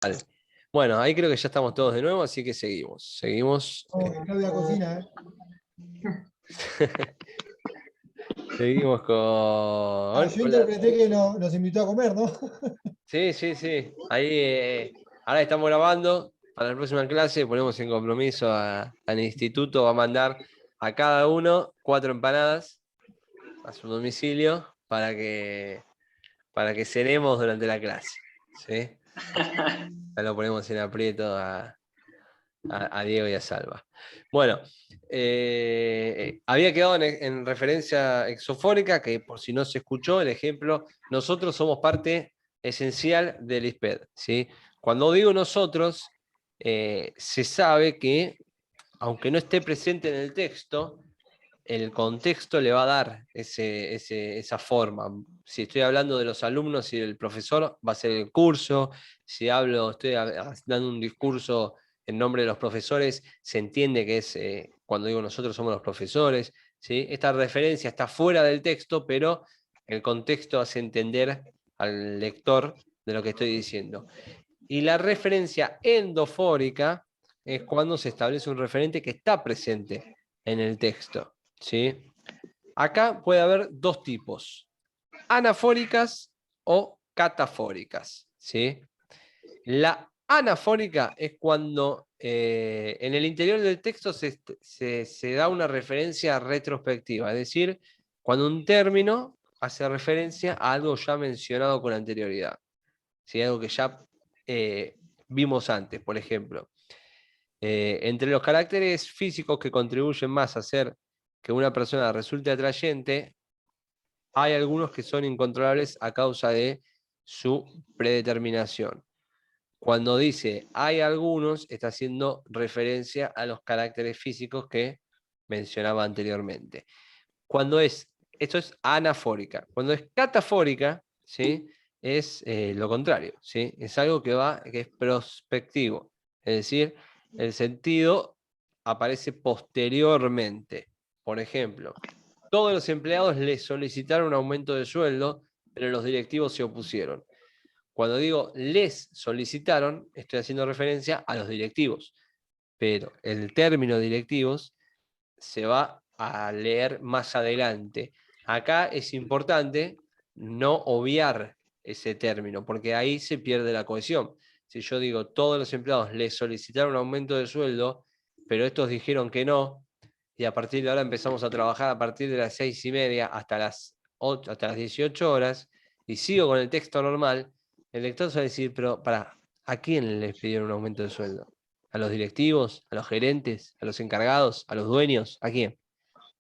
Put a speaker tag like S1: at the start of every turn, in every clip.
S1: Vale. Bueno, ahí creo que ya estamos todos de nuevo, así que seguimos. Seguimos.
S2: Claudia cocina,
S1: Seguimos con.
S2: yo
S1: Hola.
S2: interpreté que nos invitó a comer, ¿no?
S1: Sí, sí, sí. Ahí, ahora estamos grabando. Para la próxima clase ponemos en compromiso al instituto. Va a mandar a cada uno 4 empanadas a su domicilio para que cenemos durante la clase. ¿Sí? Ya lo ponemos en aprieto a Diego y a Salva. Bueno, había quedado en referencia exofónica, que por si no se escuchó el ejemplo, nosotros somos parte esencial del ISPED, ¿sí? Cuando digo nosotros, se sabe que, aunque no esté presente en el texto, el contexto le va a dar esa forma. Si estoy hablando de los alumnos y del profesor, va a ser el curso. Si estoy dando un discurso en nombre de los profesores, se entiende que es cuando digo nosotros somos los profesores. ¿Sí? Esta referencia está fuera del texto, pero el contexto hace entender al lector de lo que estoy diciendo. Y la referencia endofórica es cuando se establece un referente que está presente en el texto. ¿Sí? Acá puede haber dos tipos, anafóricas o catafóricas. ¿Sí? La anafórica es cuando en el interior del texto se da una referencia retrospectiva, es decir, cuando un término hace referencia a algo ya mencionado con anterioridad. ¿Sí? Algo que ya vimos antes, por ejemplo. Entre los caracteres físicos que contribuyen más a hacer que una persona resulte atrayente, hay algunos que son incontrolables a causa de su predeterminación. Cuando dice hay algunos, está haciendo referencia a los caracteres físicos que mencionaba anteriormente. Esto es anafórica. Cuando es catafórica, ¿sí? Es lo contrario, ¿sí? Es algo que es prospectivo. Es decir, el sentido aparece posteriormente. Por ejemplo, todos los empleados le solicitaron un aumento de sueldo, pero los directivos se opusieron. Cuando digo les solicitaron, estoy haciendo referencia a los directivos, pero el término directivos se va a leer más adelante. Acá es importante no obviar ese término, porque ahí se pierde la cohesión. Si yo digo todos los empleados les solicitaron un aumento de sueldo, pero estos dijeron que no, y a partir de ahora empezamos a trabajar a partir de las 6:30 hasta las 18 horas, y sigo con el texto normal, el lector se va a decir, pero ¿a quién les pidieron un aumento de sueldo? ¿A los directivos? ¿A los gerentes? ¿A los encargados? ¿A los dueños? ¿A quién?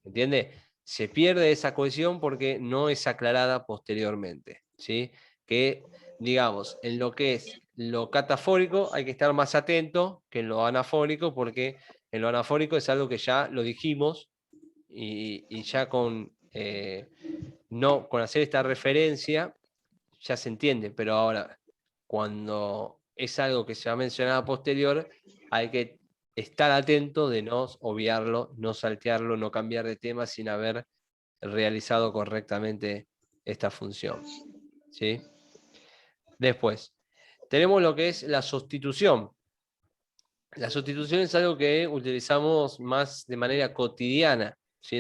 S1: ¿Entiende? Se pierde esa cohesión porque no es aclarada posteriormente. ¿Sí? Que, digamos, en lo que es lo catafórico hay que estar más atento que en lo anafórico, porque en lo anafórico es algo que ya lo dijimos y ya con hacer esta referencia ya se entiende, pero ahora cuando es algo que se ha mencionado a posterior, hay que estar atento de no obviarlo, no saltearlo, no cambiar de tema sin haber realizado correctamente esta función. ¿Sí? Después, tenemos lo que es la sustitución. La sustitución es algo que utilizamos más de manera cotidiana. ¿Sí?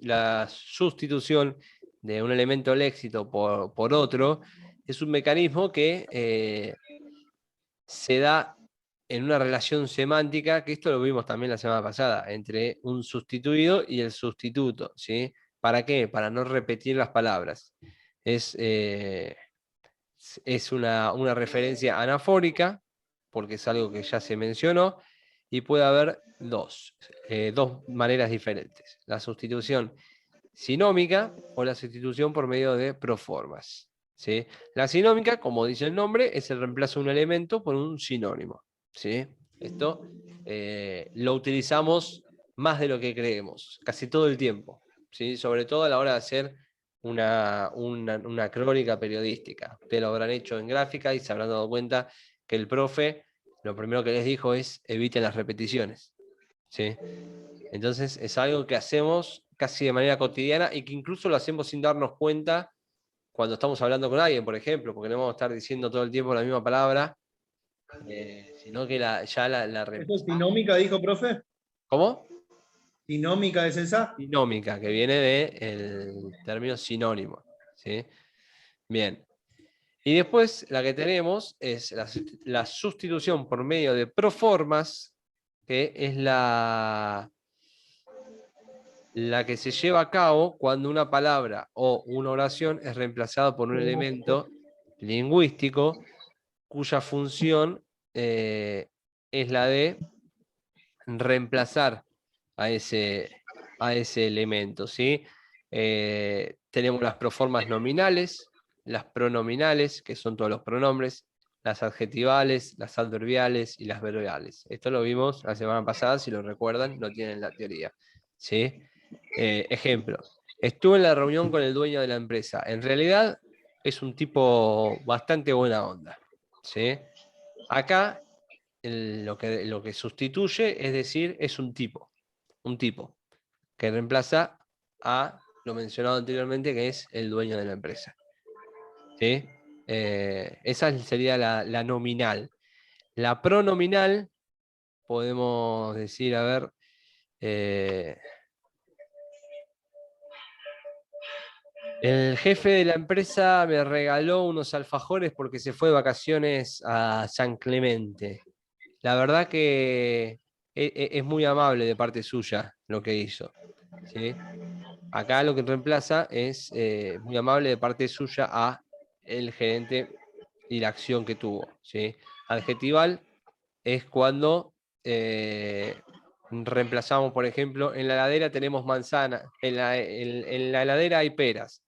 S1: La sustitución de un elemento léxico por otro es un mecanismo que se da en una relación semántica, que esto lo vimos también la semana pasada, entre un sustituido y el sustituto. ¿Sí? ¿Para qué? Para no repetir las palabras. Es una referencia anafórica, porque es algo que ya se mencionó, y puede haber dos maneras diferentes. La sustitución sinómica o la sustitución por medio de proformas. ¿Sí? La sinómica, como dice el nombre, es el reemplazo de un elemento por un sinónimo. ¿Sí? Esto lo utilizamos más de lo que creemos, casi todo el tiempo. ¿Sí? Sobre todo a la hora de hacer una crónica periodística. Ustedes lo habrán hecho en gráfica y se habrán dado cuenta que el profe lo primero que les dijo es eviten las repeticiones. ¿Sí? Entonces es algo que hacemos casi de manera cotidiana y que incluso lo hacemos sin darnos cuenta cuando estamos hablando con alguien, por ejemplo, porque no vamos a estar diciendo todo el tiempo la misma palabra sino que ya la
S3: ¿Esto es
S1: reemplazamos.
S3: sinómica, dijo, profe?
S1: ¿Cómo?
S3: ¿Sinómica es esa?
S1: Sinómica, que viene del término sinónimo, ¿sí? Bien. Y después la que tenemos es la sustitución por medio de proformas, que es la que se lleva a cabo cuando una palabra o una oración es reemplazada por un elemento lingüístico cuya función es la de reemplazar a ese elemento, ¿sí? Tenemos las proformas nominales, las pronominales, que son todos los pronombres, las adjetivales, las adverbiales y las verbales. Esto lo vimos la semana pasada, si lo recuerdan, lo tienen la teoría, ¿sí? Ejemplo, estuve en la reunión con el dueño de la empresa. En realidad es un tipo bastante buena onda, ¿sí? Acá lo que sustituye, es decir, es un tipo, que reemplaza a lo mencionado anteriormente, que es el dueño de la empresa. ¿Sí? Esa sería la nominal. La pronominal, podemos decir, a ver, el jefe de la empresa me regaló unos alfajores porque se fue de vacaciones a San Clemente. La verdad que es muy amable de parte suya lo que hizo, ¿sí? Acá lo que reemplaza es muy amable de parte suya a el gerente y la acción que tuvo, ¿sí? Adjetival es cuando reemplazamos, por ejemplo, en la heladera tenemos manzana, en la heladera hay peras,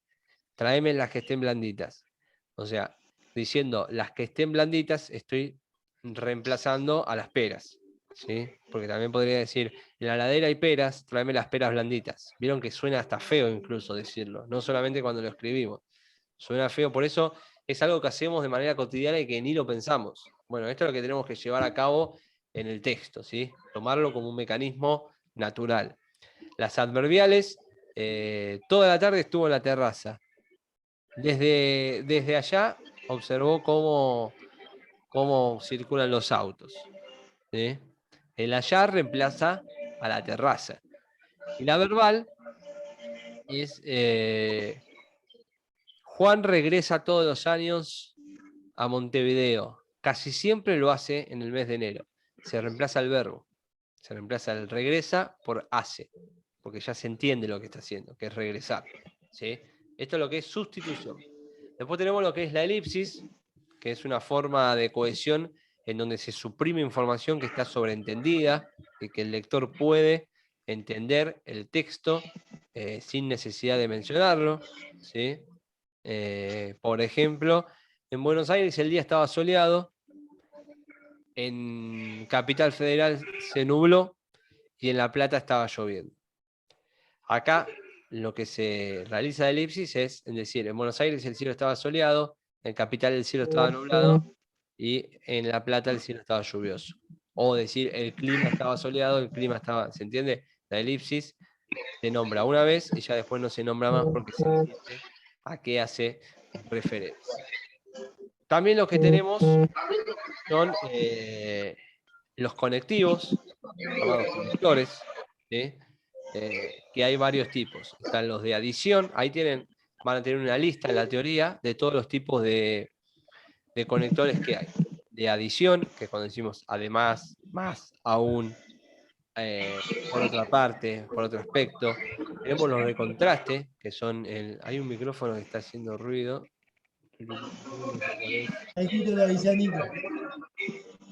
S1: tráeme las que estén blanditas. O sea, diciendo las que estén blanditas, estoy reemplazando a las peras, ¿sí? Porque también podría decir, en la heladera hay peras, tráeme las peras blanditas. Vieron que suena hasta feo incluso decirlo, no solamente cuando lo escribimos. Suena feo, por eso es algo que hacemos de manera cotidiana y que ni lo pensamos. Bueno, esto es lo que tenemos que llevar a cabo en el texto, ¿sí? Tomarlo como un mecanismo natural. Las adverbiales, toda la tarde estuvo en la terraza. Desde allá observó cómo circulan los autos, ¿sí? El allá reemplaza a la terraza. Y la verbal es Juan regresa todos los años a Montevideo. Casi siempre lo hace en el mes de enero. Se reemplaza el verbo. Se reemplaza el regresa por hace, porque ya se entiende lo que está haciendo, que es regresar, ¿sí? Esto es lo que es sustitución. Después tenemos lo que es la elipsis, que es una forma de cohesión en donde se suprime información que está sobreentendida y que el lector puede entender el texto sin necesidad de mencionarlo, ¿sí? Por ejemplo, en Buenos Aires el día estaba soleado, en Capital Federal se nubló y en La Plata estaba lloviendo. Acá lo que se realiza de elipsis es decir, en Buenos Aires el cielo estaba soleado, en Capital el cielo estaba nublado y en La Plata el cielo estaba lluvioso. O decir, el clima estaba soleado, el clima estaba, ¿se entiende? La elipsis se nombra una vez y ya después no se nombra más porque se entiende a qué hace referencia. También lo que tenemos son los conectivos, llamados conectores, ¿sí? Que hay varios tipos. Están los de adición, ahí van a tener una lista en la teoría de todos los tipos de conectores que hay. De adición, que es cuando decimos además, más, aún, por otra parte, por otro aspecto. Tenemos los de contraste, que son hay un micrófono que está haciendo ruido. No sé cuál es.
S2: Ahí justo le avisé a Nico.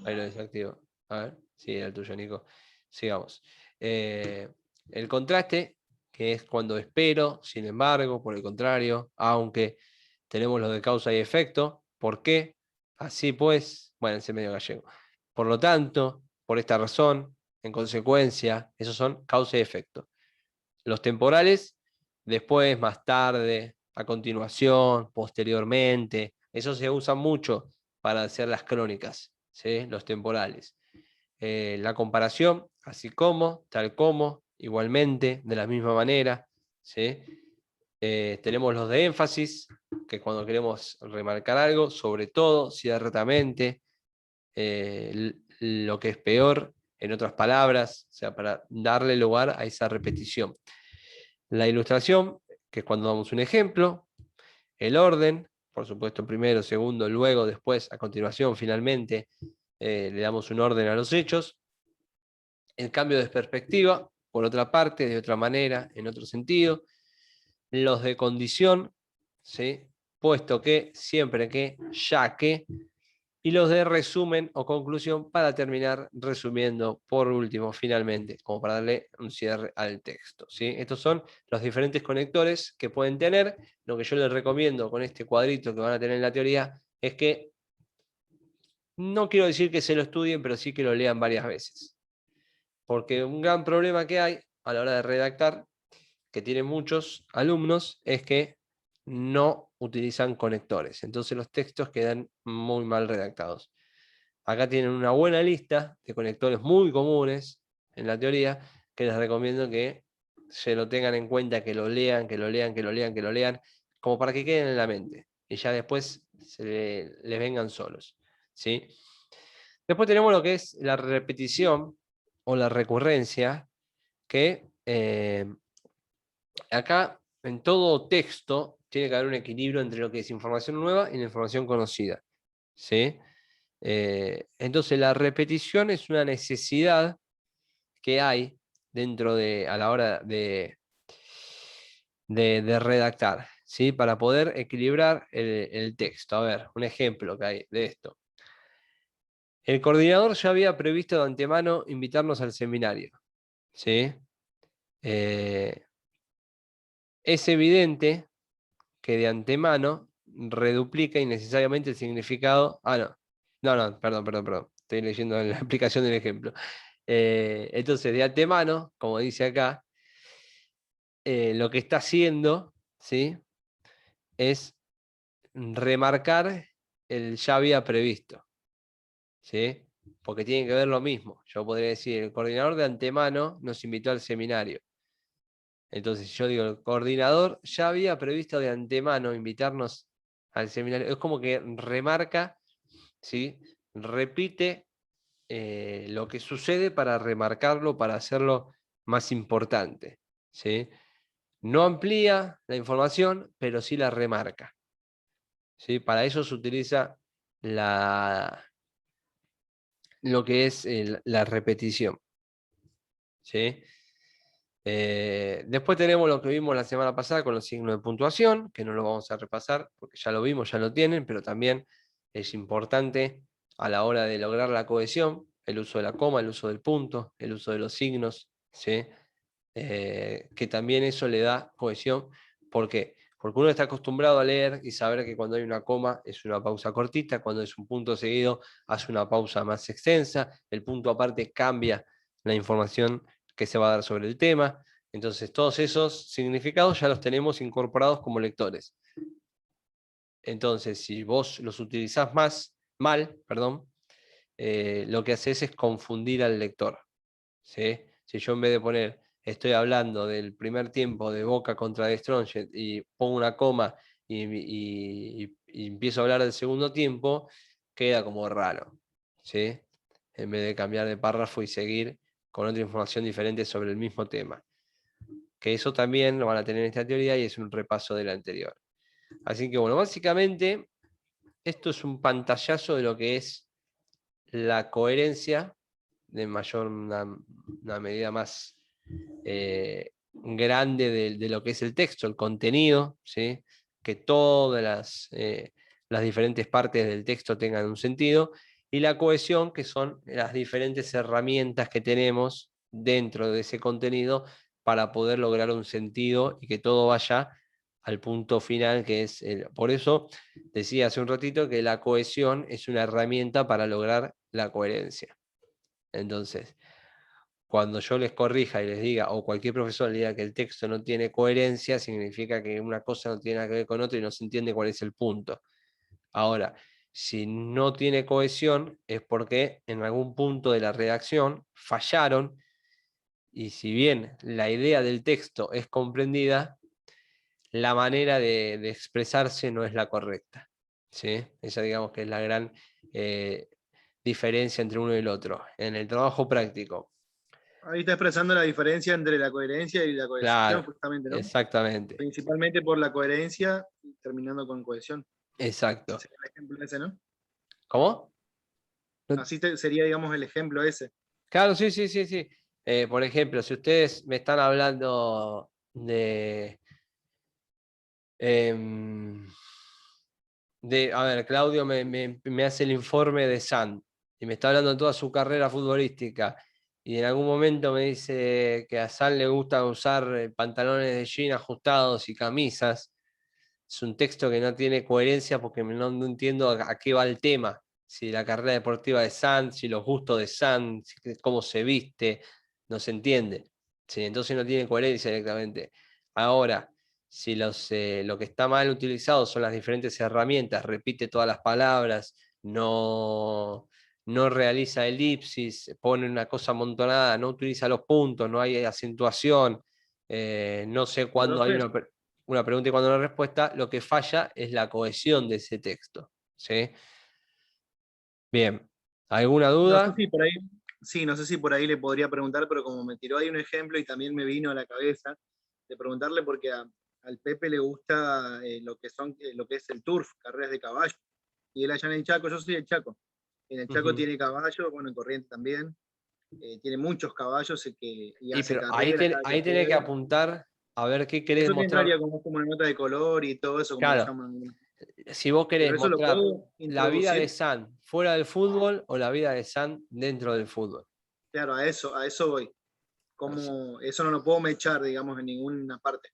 S1: Ahí lo desactivo. A ver, sí, era el tuyo, Nico. Sigamos. El contraste, que es cuando espero, sin embargo, por el contrario, aunque tenemos lo de causa y efecto. ¿Por qué? Así pues, bueno, ese medio gallego. Por lo tanto, por esta razón, en consecuencia, esos son causa y efecto. Los temporales, después, más tarde, a continuación, posteriormente, esos se usan mucho para hacer las crónicas, ¿sí? Los temporales. La comparación, así como, tal como, igualmente, de la misma manera, ¿sí? Tenemos los de énfasis, que cuando queremos remarcar algo, sobre todo, ciertamente, lo que es peor, en otras palabras, o sea, para darle lugar a esa repetición. La ilustración, que es cuando damos un ejemplo, el orden, por supuesto, primero, segundo, luego, después, a continuación, finalmente, le damos un orden a los hechos. El cambio de perspectiva, por otra parte, de otra manera, en otro sentido. Los de condición, ¿sí? Puesto que, siempre que, ya que. Y los de resumen o conclusión para terminar resumiendo por último, finalmente, como para darle un cierre al texto, ¿sí? Estos son los diferentes conectores que pueden tener. Lo que yo les recomiendo con este cuadrito que van a tener en la teoría es que no quiero decir que se lo estudien, pero sí que lo lean varias veces. Porque un gran problema que hay a la hora de redactar, que tienen muchos alumnos, es que no utilizan conectores. Entonces los textos quedan muy mal redactados. Acá tienen una buena lista de conectores muy comunes en la teoría, que les recomiendo que se lo tengan en cuenta, que lo lean, como para que queden en la mente. Y ya después les vengan solos, ¿sí? Después tenemos lo que es la repetición o la recurrencia, que acá en todo texto tiene que haber un equilibrio entre lo que es información nueva y la información conocida, ¿sí? Entonces la repetición es una necesidad que hay dentro de, a la hora de redactar, ¿sí? Para poder equilibrar el texto. A ver, un ejemplo que hay de esto. El coordinador ya había previsto de antemano invitarnos al seminario, ¿sí? Es evidente que de antemano reduplica innecesariamente el significado. Perdón. Estoy leyendo la aplicación del ejemplo. Entonces, de antemano, como dice acá, lo que está haciendo, ¿sí? Es remarcar el ya había previsto, ¿sí? Porque tiene que ver lo mismo. Yo podría decir, el coordinador de antemano nos invitó al seminario. Entonces, yo digo, el coordinador ya había previsto de antemano invitarnos al seminario. Es como que remarca, ¿sí? Repite lo que sucede para remarcarlo, para hacerlo más importante, ¿sí? No amplía la información, pero sí la remarca, ¿sí? Para eso se utiliza lo que es la repetición, ¿sí? Después tenemos lo que vimos la semana pasada con los signos de puntuación, que no lo vamos a repasar porque ya lo vimos, ya lo tienen, pero también es importante a la hora de lograr la cohesión, el uso de la coma, el uso del punto, el uso de los signos, ¿sí? Que también eso le da cohesión. ¿Por qué? Porque uno está acostumbrado a leer y saber que cuando hay una coma es una pausa cortita, cuando es un punto seguido hace una pausa más extensa, el punto aparte cambia la información que se va a dar sobre el tema. Entonces todos esos significados ya los tenemos incorporados como lectores. Entonces, si vos los utilizás mal, lo que haces es confundir al lector, ¿sí? Si yo en vez de poner, estoy hablando del primer tiempo de Boca contra De Strongest y pongo una coma y empiezo a hablar del segundo tiempo, queda como raro, ¿sí? En vez de cambiar de párrafo y seguir con otra información diferente sobre el mismo tema. Que eso también lo van a tener en esta teoría y es un repaso de la anterior. Así que bueno, básicamente esto es un pantallazo de lo que es la coherencia de una medida más grande de lo que es el texto, el contenido, ¿sí? Que todas las diferentes partes del texto tengan un sentido, y la cohesión, que son las diferentes herramientas que tenemos dentro de ese contenido para poder lograr un sentido y que todo vaya al punto final, que es por eso decía hace un ratito que la cohesión es una herramienta para lograr la coherencia. Entonces, cuando yo les corrija y les diga, o cualquier profesor le diga que el texto no tiene coherencia, significa que una cosa no tiene nada que ver con otra y no se entiende cuál es el punto. Ahora, si no tiene cohesión, es porque en algún punto de la redacción fallaron, y si bien la idea del texto es comprendida, la manera de expresarse no es la correcta, ¿sí? Esa digamos que es la gran diferencia entre uno y el otro, en el trabajo práctico.
S3: Ahí está expresando la diferencia entre la coherencia y la cohesión,
S1: Claro,
S3: justamente, ¿no?
S1: exactamente,
S3: Principalmente por la coherencia, terminando con cohesión.
S1: exacto.
S3: Sería el ejemplo ese, ¿no?
S1: ¿Cómo? No-
S3: Así sería, digamos, el ejemplo ese.
S1: Claro, sí, sí, sí, sí. Por ejemplo, si ustedes me están hablando em, a ver, Claudio me hace el informe de San y me está hablando de toda su carrera futbolística y en algún momento me dice que a San le gusta usar pantalones de jean ajustados y camisas. Es un texto que no tiene coherencia porque no entiendo a qué va el tema. Si la carrera deportiva de San, si los gustos de San, cómo se viste, no se entiende. Sí, entonces no tiene coherencia directamente. Ahora, si lo que está mal utilizado son las diferentes herramientas, repite todas las palabras, no realiza elipsis, pone una cosa amontonada, no utiliza los puntos, no hay acentuación, no sé cuándo hay
S3: Profe,
S1: una pregunta y cuándo una respuesta, lo que falla es la cohesión de ese texto. ¿Sí? Bien, ¿alguna
S3: no sé
S1: duda?
S3: si por ahí, sí, no sé si por ahí le podría preguntar, pero como me tiró ahí un ejemplo y también me vino a la cabeza de preguntarle porque al Pepe le gusta lo que es el turf, carreras de caballo. Y él allá en el Chaco, yo soy del Chaco. En el Chaco
S1: Ujú.
S3: tiene caballo, bueno, en Corrientes también. Tiene muchos caballos y hace
S1: Pero ahí,
S3: carreras cada que
S1: ahí tenés que
S3: puede.
S1: apuntar a ver qué querés
S3: Eso
S1: mostrar.
S3: entraría como una nota de color y todo eso, como le
S1: Claro,
S3: llaman.
S1: si vos querés
S3: Pero eso lo
S1: mostrar
S3: puedo
S1: la vida de
S3: introducir.
S1: San fuera del fútbol o la vida de San dentro del fútbol.
S3: Claro, a eso voy. Como, eso no lo puedo mechar, digamos, en ninguna parte.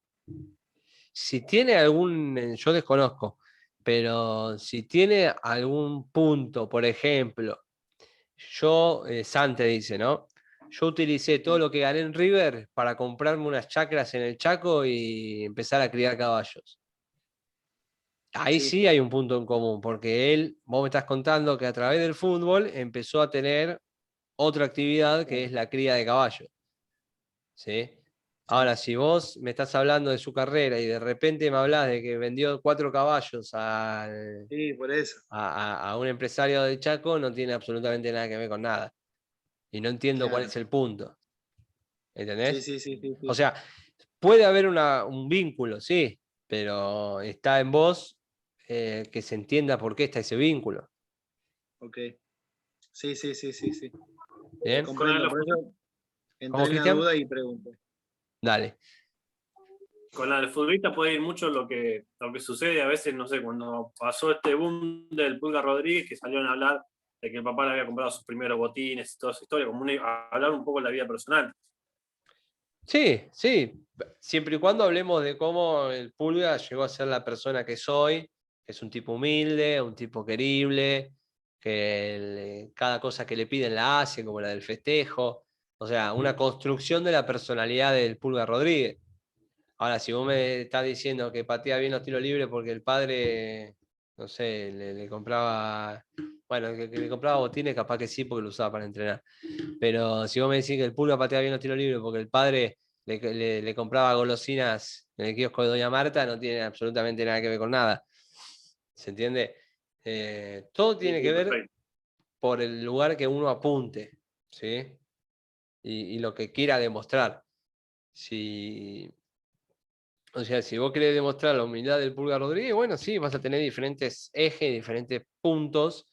S1: Si tiene algún, yo desconozco, pero si tiene algún punto, por ejemplo, Sante dice, ¿no? Yo utilicé todo lo que gané en River para comprarme unas chacras en el Chaco y empezar a criar caballos. Ahí
S3: Sí,
S1: sí hay un punto en común, porque vos me estás contando que a través del fútbol empezó a tener otra actividad que
S3: claro,
S1: es la cría de caballos. ¿Sí?
S3: sí,
S1: Ahora, si vos me estás hablando de su carrera y de repente me hablas de que vendió 4 caballos
S3: sí, por eso.
S1: a un empresario de Chaco, no tiene absolutamente nada que ver con nada. Y no entiendo cuál
S3: Claro.
S1: es el punto.
S3: Sí,
S1: ¿Entendés?
S3: sí, sí, sí,
S1: O
S3: sí.
S1: sea, puede haber un vínculo, sí, pero está en vos que se entienda por qué está ese vínculo.
S3: Ok. Sí, sí, sí, sí, sí. Te
S1: ¿Bien?
S4: Con
S3: comprendo.
S4: la,
S3: Por eso
S1: ¿Cómo,
S3: entré en la
S1: Cristian?
S3: duda y pregunté.
S1: Dale.
S4: con la del futbolista puede ir mucho lo que sucede a veces, no sé, cuando pasó este boom del Pulga Rodríguez, que salieron a hablar de que el papá le había comprado sus primeros botines y toda esa historia, como a hablar un poco de la vida personal.
S1: Sí, sí. Siempre y cuando hablemos de cómo el Pulga llegó a ser la persona que soy, que es un tipo humilde, un tipo querible, que cada cosa que le piden la hace, como la del festejo. O sea, una construcción de la personalidad del Pulga Rodríguez. Ahora, si vos me estás diciendo que patea bien los tiros libres porque el padre, no sé, le compraba, bueno, que le compraba botines, capaz que sí, porque lo usaba para entrenar. Pero si vos me decís que el Pulga patea bien los tiros libres porque el padre le compraba golosinas en el kiosco de Doña Marta, no tiene absolutamente nada que ver con nada. ¿Se entiende? Todo
S4: Sí,
S1: tiene que
S4: sí,
S1: ver
S4: perfecto.
S1: por el lugar que uno apunte, ¿sí? Y lo que quiera demostrar. Si, o sea, si vos querés demostrar la humildad del Pulga Rodríguez, bueno, sí, vas a tener diferentes ejes, diferentes puntos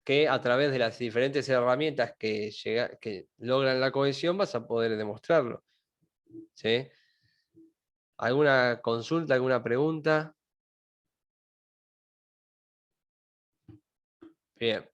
S1: que a través de las diferentes herramientas que logran la cohesión vas a poder demostrarlo. ¿Sí? ¿Alguna consulta, alguna pregunta? Bien.